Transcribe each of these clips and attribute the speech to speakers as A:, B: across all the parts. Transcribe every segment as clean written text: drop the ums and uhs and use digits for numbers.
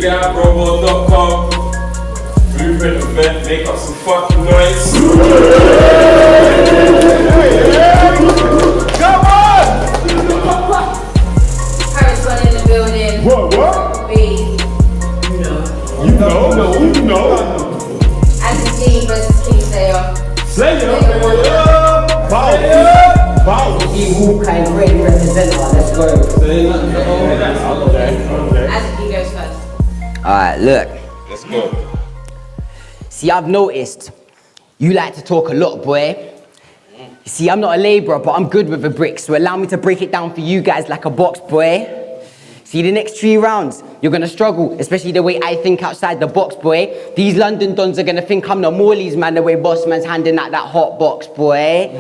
A: it out, Robe.com. Blueprint event, make up some fucking noise. Come on!
B: Paris one in the building.
A: What?
B: B.
A: You know.
B: Azzie versus King Slayer.
A: Slayer.
C: Who kind of great representative? Let's go.
B: Azzie goes first.
C: Alright, look.
A: Let's go.
C: See, I've noticed you like to talk a lot, boy. You see, I'm not a labourer, but I'm good with the bricks, so allow me to break it down for you guys like a box, boy. See, the next 3 rounds, you're gonna struggle, especially the way I think outside the box, boy. These London dons are gonna think I'm the Morley's man, the way boss man's handing out that hot box, boy.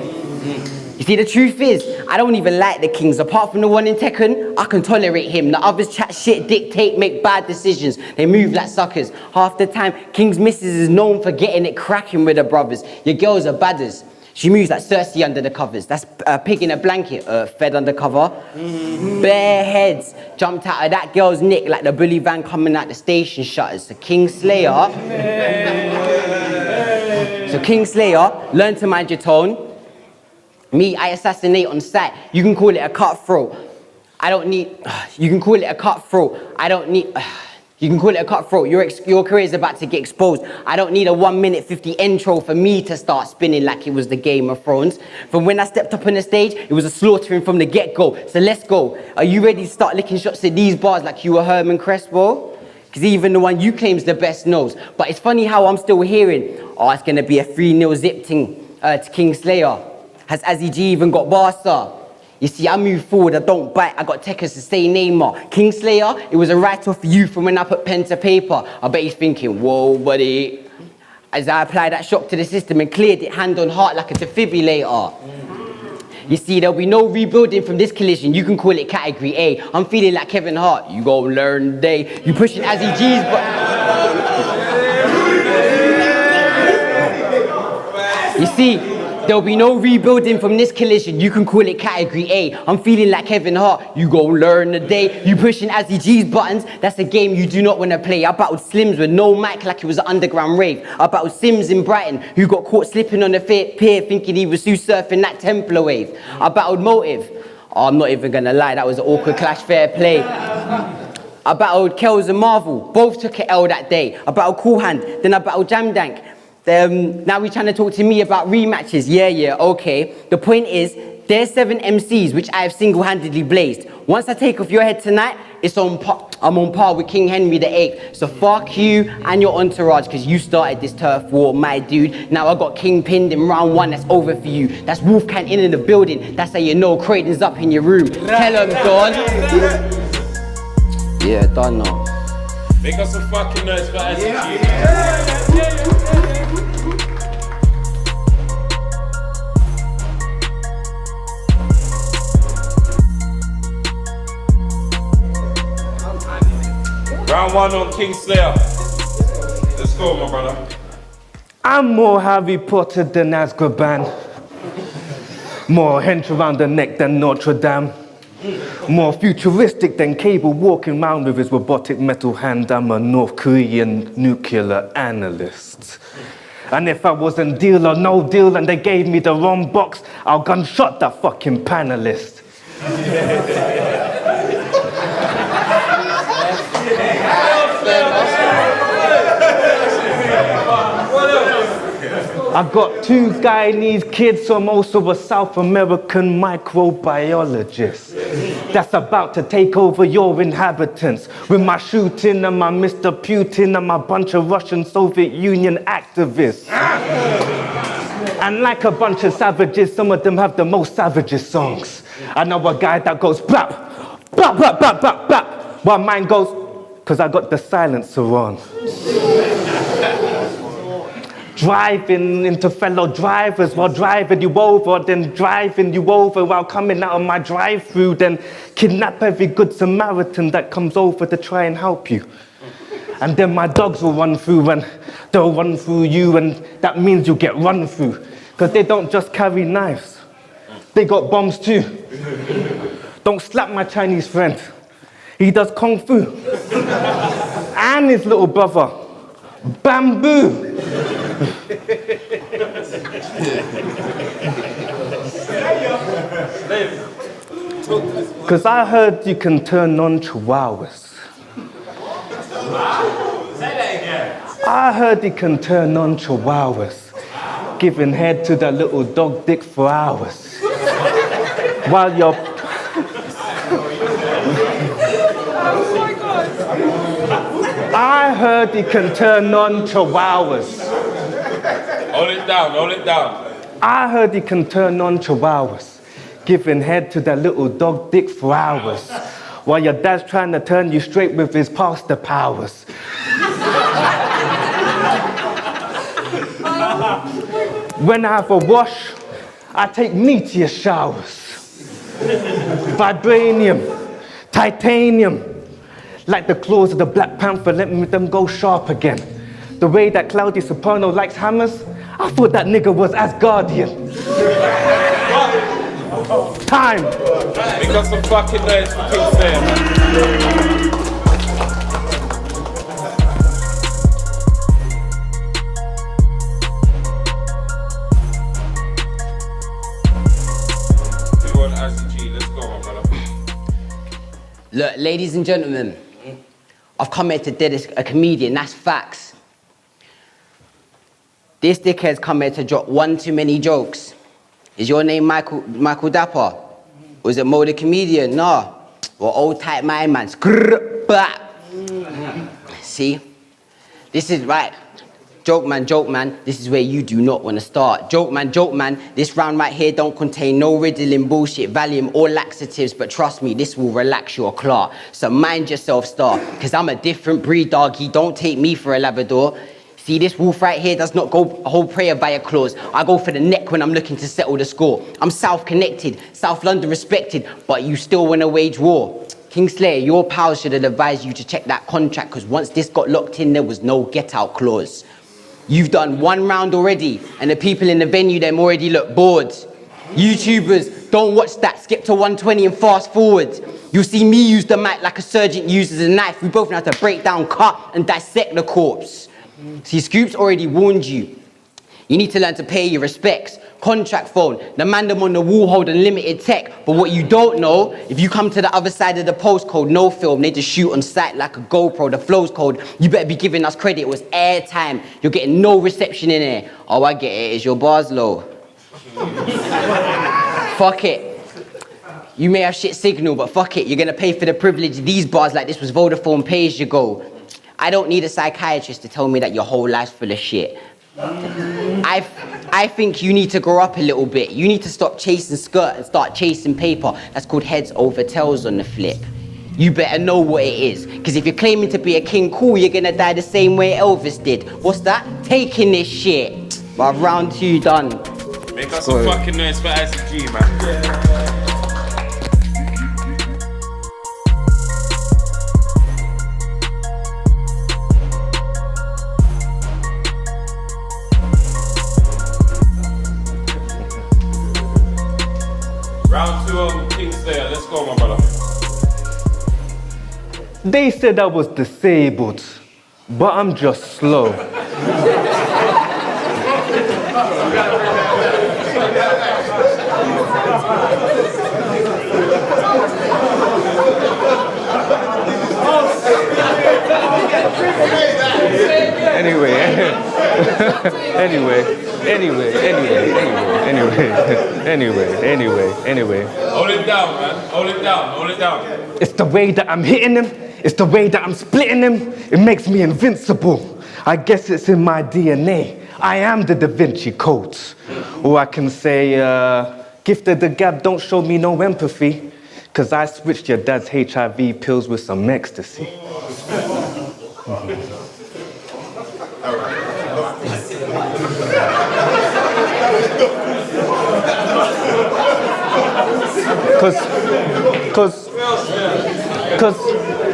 C: You see, the truth is, I don't even like the Kings. Apart from the one in Tekken, I can tolerate him. The others chat shit, dictate, make bad decisions. They move like suckers. Half the time, King's missus is known for getting it cracking with her brothers. Your girls are badders. She moves like Cersei under the covers. That's a pig in a blanket, fed undercover. Bare heads jumped out of that girl's neck like the bully van coming out the station shutters. So King Slayer, learn to mind your tone. Me, I assassinate on sight. You can call it a cutthroat. You can call it a cutthroat. Your career's about to get exposed. I don't need a 1 minute 50 intro for me to start spinning like it was the Game of Thrones. From when I stepped up on the stage, it was a slaughtering from the get-go. So let's go. Are you ready to start licking shots at these bars like you were Herman Crespo? Because even the one you claim's the best knows. But it's funny how I'm still hearing, oh, it's going to be a 3-0 zip thing to King Slayer. Has Azzie G even got Barca? You see, I move forward, I don't bite, I got Tekkers to say Neymar. King Slayer, it was a write-off for you from when I put pen to paper. I bet he's thinking, whoa, buddy. As I applied that shock to the system and cleared it hand on heart like a defibrillator. You see, there'll be no rebuilding from this collision. You can call it category A. I'm feeling like Kevin Hart. You gon' learn today. You pushing Azzie G's, but... You see, there'll be no rebuilding from this collision. You can call it category A. I'm feeling like Kevin Hart. You gon' learn today. You pushing Azzie G's buttons. That's a game you do not want to play. I battled Slims with no mic like it was an underground rave. I battled Sims in Brighton, who got caught slipping on the pier thinking he was Sue surfing that Templar wave. I battled Motive. Oh, I'm not even gonna lie, that was an awkward clash, fair play. I battled Kells and Marvel. Both took an L that day. I battled Cool Hand. Then I battled Jam Dank. Now we're trying to talk to me about rematches. Yeah, okay. The point is, there's 7 MCs which I have single-handedly blazed. Once I take off your head tonight, I'm on par with King Henry VIII. So fuck you and your entourage, because you started this turf war, my dude. Now I got King pinned in round 1, that's over for you. That's Wolfgang in the building, that's how you know Creighton's up in your room. Tell him, Don. Yeah, done now.
A: Make us some fucking noise for Azzie. Round 1 on King Slayer. Let's go, my brother.
D: I'm more Harry Potter than Azkaban. More hench around the neck than Notre Dame. More futuristic than Cable walking around with his robotic metal hand. I'm a North Korean nuclear analyst. And if I wasn't deal or no deal and they gave me the wrong box, I'll gunshot that fucking panelist. I got 2 Guyanese kids, so I'm also a South American microbiologist that's about to take over your inhabitants with my shooting and my Mr. Putin and my bunch of Russian Soviet Union activists. And like a bunch of savages, some of them have the most savagest songs. I know a guy that goes bap, bap, bap, bap, bap, bap, while mine goes, because I got the silencer on. Driving into fellow drivers while driving you over, then driving you over while coming out of my drive-through, then kidnap every good Samaritan that comes over to try and help you. And then my dogs will run through and they'll run through you, and that means you'll get run through. Because they don't just carry knives, they got bombs too. Don't slap my Chinese friend, he does Kung Fu. and his little brother, Bamboo. Because I heard you can turn on chihuahuas. I heard you can turn on chihuahuas, giving head to that little dog dick for hours. While you're... I heard you can turn on chihuahuas.
A: Hold it down, hold it down.
D: I heard you can turn on chihuahuas, giving head to that little dog dick for hours, while your dad's trying to turn you straight with his pastor powers. When I have a wash, I take meteor showers. Vibranium, titanium, like the claws of the Black Panther, let them go sharp again. The way that Cloudy Soprano likes hammers, I thought that nigga was Asgardian. Time.
A: We got some fucking noise for King Slayer, man.
C: Look, ladies and gentlemen, I've come here to dead a comedian, that's facts. This dickhead's come here to drop one too many jokes. Is your name Michael Dapper? Or is it Mo the comedian? Nah. Well, old type my man. See? This is right. Joke man, this is where you do not want to start. Joke man, this round right here don't contain no riddling bullshit, Valium or laxatives, but trust me, this will relax your claw. So mind yourself, star, cause I'm a different breed, doggy, don't take me for a Labrador. See, this wolf right here does not go whole prayer via claws. I go for the neck when I'm looking to settle the score. I'm South connected, South London respected, but you still want to wage war. King Slayer, your pals should have advised you to check that contract, cause once this got locked in, there was no get out clause. You've done one round already, and the people in the venue, them already look bored. YouTubers, don't watch that, skip to 120 and fast forward. You'll see me use the mic like a surgeon uses a knife. We both know how to break down, cut, and dissect the corpse. See, Scoop's already warned you. You need to learn to pay your respects. Contract phone, the man them on the wall hold unlimited tech. But what you don't know, if you come to the other side of the postcode, no film, they just shoot on sight like a GoPro, the flow's cold. You better be giving us credit, it was airtime. You're getting no reception in there. Oh, I get it, is your bars low? Fuck it. You may have shit signal, but fuck it, you're gonna pay for the privilege of these bars like this was Vodafone pay-as-you-go. I don't need a psychiatrist to tell me that your whole life's full of shit. I think you need to grow up a little bit. You need to stop chasing skirt and start chasing paper. That's called heads over tails on the flip. You better know what it is. Because if you're claiming to be a king cool, you're gonna die the same way Elvis did. What's that? Taking this shit. But round two done.
A: Make us some fucking noise for Azzie G, man. Round two on King Slayer, let's go, my brother.
D: They said I was disabled, but I'm just slow. Anyway.
A: Hold it down, man. Hold it down.
D: It's the way that I'm hitting him. It's the way that I'm splitting him. It makes me invincible. I guess it's in my DNA. I am the Da Vinci Code. Or I can say, gifted the gab, don't show me no empathy. Cause I switched your dad's HIV pills with some ecstasy. Cause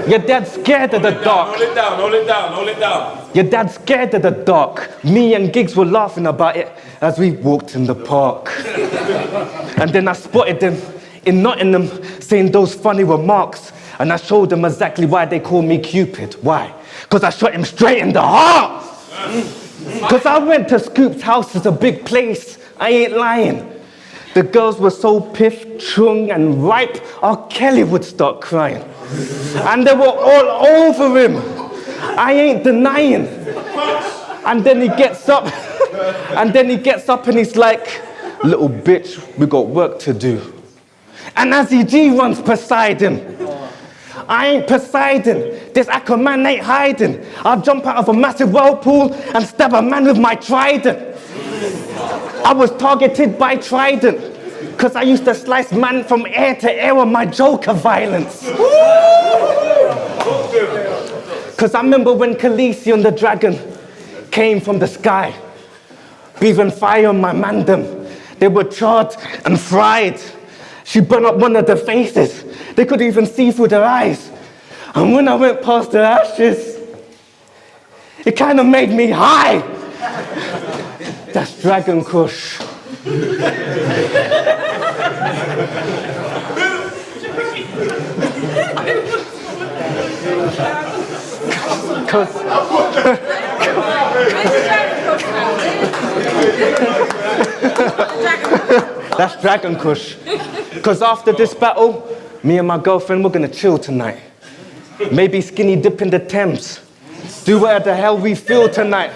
D: your dad's scared of the dark.
A: Hold it down.
D: Your dad's scared of the dark. Me and Giggs were laughing about it as we walked in the park. And then I spotted them in Nottingham saying those funny remarks. And I showed them exactly why they call me Cupid. Why? Because I shot him straight in the heart. Because I went to Scoop's house, it's a big place, I ain't lying. The girls were so piff, chung and ripe, R. Kelly would start crying. And they were all over him. I ain't denying. And then he gets up, and he's like, little bitch, we got work to do. And Azzie G runs beside him. I ain't Poseidon, this Aquaman ain't hiding. I'll jump out of a massive whirlpool and stab a man with my trident. I was targeted by Trident, because I used to slice man from air to air with my Joker violence. Because I remember when Khaleesi and the dragon came from the sky, breathing fire on my mandem. They were charred and fried. She burned up one of their faces. They could even see through their eyes. And when I went past their ashes, it kind of made me high. That's Dragon Kush. That's Dragon Kush. Because after this battle, me and my girlfriend, we're gonna chill tonight. Maybe skinny dip in the Thames. Do whatever the hell we feel tonight.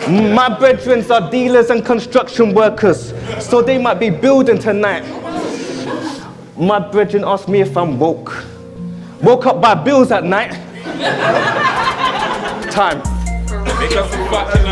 D: My brethren are dealers and construction workers, so they might be building tonight. My brethren asked me if I'm woke. Woke up by bills at night. Time.
A: Make us some fucking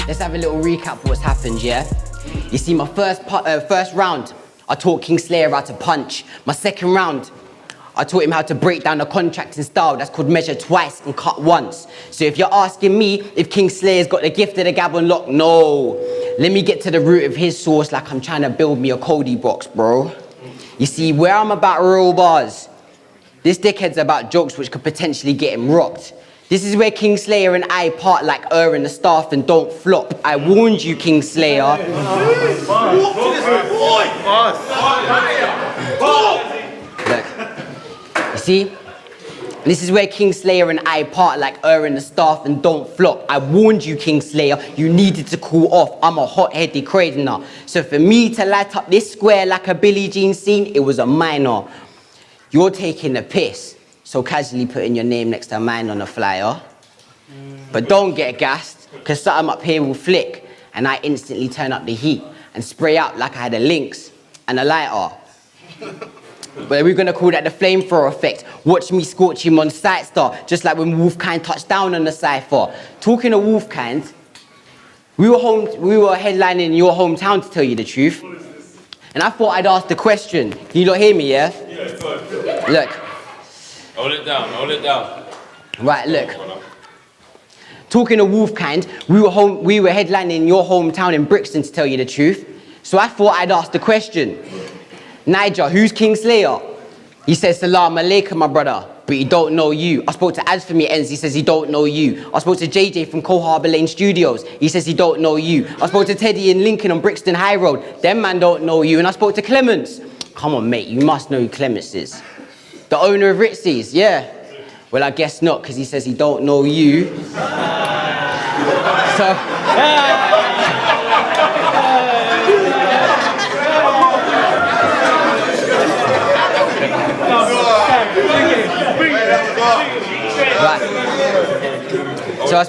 C: Let's have a little recap of what's happened, yeah? You see, my first round, I taught King Slayer how to punch. My second round, I taught him how to break down a contracting style that's called measure twice and cut once. So if you're asking me if King Slayer's got the gift of the gab unlocked, no. Let me get to the root of his source like I'm trying to build me a Cody box, bro. You see, where I'm about real bars, this dickhead's about jokes which could potentially get him rocked. This is where King Slayer and I part like and the staff and don't flop. I warned you, King Slayer. Look, you see? This is where King Slayer and I part like and the staff and don't flop. I warned you, King Slayer, you needed to cool off. I'm a hot-headed crazy. So for me to light up this square like a Billie Jean scene, it was a minor. You're taking the piss. So casually putting your name next to mine on a flyer. But don't get gassed, because something up here will flick, and I instantly turn up the heat and spray out like I had a lynx and a lighter. But we're gonna call that the flamethrower effect. Watch me scorch him on Sight Star, just like when Wolfkind touched down on the cypher. Talking of Wolfkind, we were headlining in your hometown, to tell you the truth. And I thought I'd ask the question. Can you not hear me, yeah? Yeah, look.
A: Hold it down, hold it down.
C: Right, look. Talking of Wolfkind, we were headlining in your hometown in Brixton, to tell you the truth. So I thought I'd ask the question. Niger, who's King Slayer? He says, Salam alaikum, my brother, but he don't know you. I spoke to Az from your ends, he says he don't know you. I spoke to JJ from Cole Harbour Lane Studios, he says he don't know you. I spoke to Teddy in Lincoln on Brixton High Road, them man don't know you. And I spoke to Clements. Come on, mate, you must know who Clements is. The owner of Ritzy's, yeah. Well, I guess not, because he says he don't know you. So... Right. So I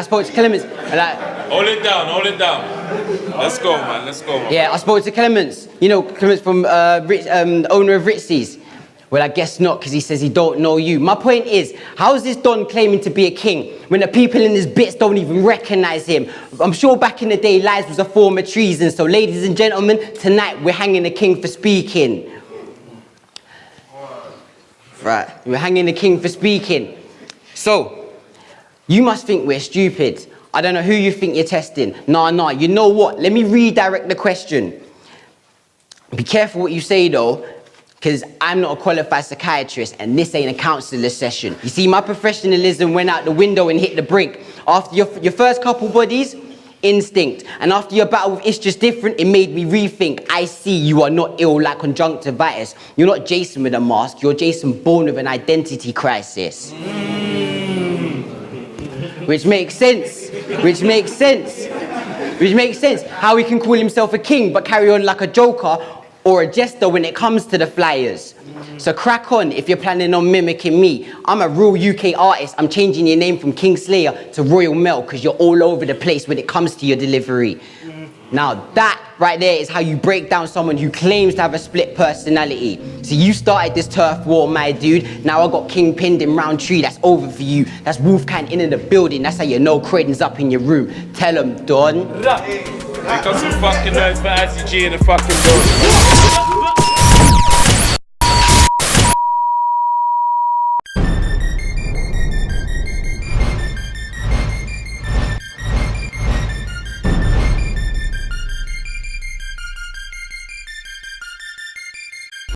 C: spoke to Clements.
A: Hold it down, hold it down. Let's go, man, let's go, man.
C: Yeah, I spoke to Clements. You know, Clements from owner of Ritzy's. Well, I guess not, because he says he don't know you. My point is, how is this Don claiming to be a king when the people in his bits don't even recognize him? I'm sure back in the day, lies was a form of treason. So ladies and gentlemen, tonight we're hanging the king for speaking. Right, we're hanging the king for speaking. So, you must think we're stupid. I don't know who you think you're testing. Nah, you know what? Let me redirect the question. Be careful what you say though, Because I'm not a qualified psychiatrist and this ain't a counselor session. You see, my professionalism went out the window and hit the brink. After your first couple bodies, instinct. And after your battle with It's Just Different, it made me rethink. I see you are not ill like conjunctivitis. You're not Jason with a mask, you're Jason born with an identity crisis. Which makes sense. Which makes sense. Which makes sense. How he can call himself a king but carry on like a joker or a jester when it comes to the flyers. So crack on if you're planning on mimicking me. I'm a real UK artist. I'm changing your name from Kingslayer to Royal Mel because you're all over the place when it comes to your delivery. Now that right there is how you break down someone who claims to have a split personality. So you started this turf war, my dude. Now I got King pinned in round tree. That's over for you. That's Wolfgang in the building. That's how you know Creighton's up in your room. Tell him, Don.
A: Make us some fucking noise for Azzie G in the fucking building.